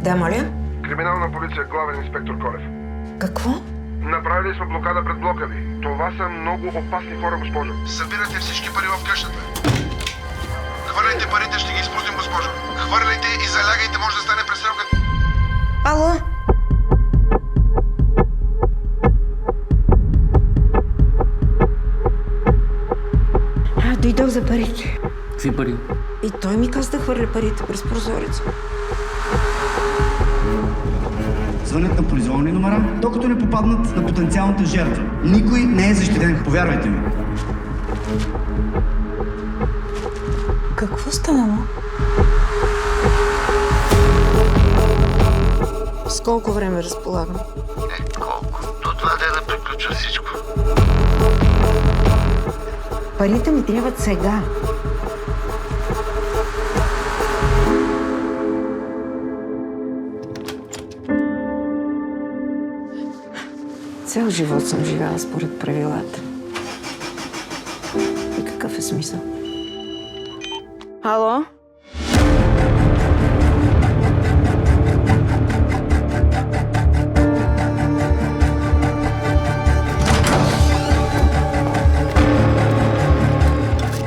Да, моля? Криминална полиция, главен инспектор Колев. Какво? Направили сме блокада пред блока ви. Това са много опасни хора, госпожо. Събирате всички пари в къщата. Хвърляйте парите, ще ги изпуснем, госпожо. Хвърляйте и залягайте, може да стане престрелка. Ало? Дойдох за парите. Какви пари? И той ми каза да хвърля парите през прозореца. Звънят на произволни номера, докато не попаднат на потенциалната жертва. Никой не е защитен, повярвайте ми. Какво станало? С колко време разполагам? Колко? До 2 дена приключва всичко. Парите ми трябват сега. Цял живот съм живяла според правилата. И какъв е смисъл? Ало?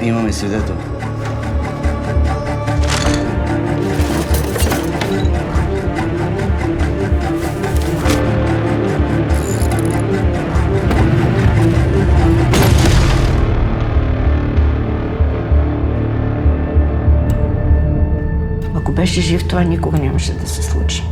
Имаме свидетел. Ако беше жив, това никога нямаше да се случи.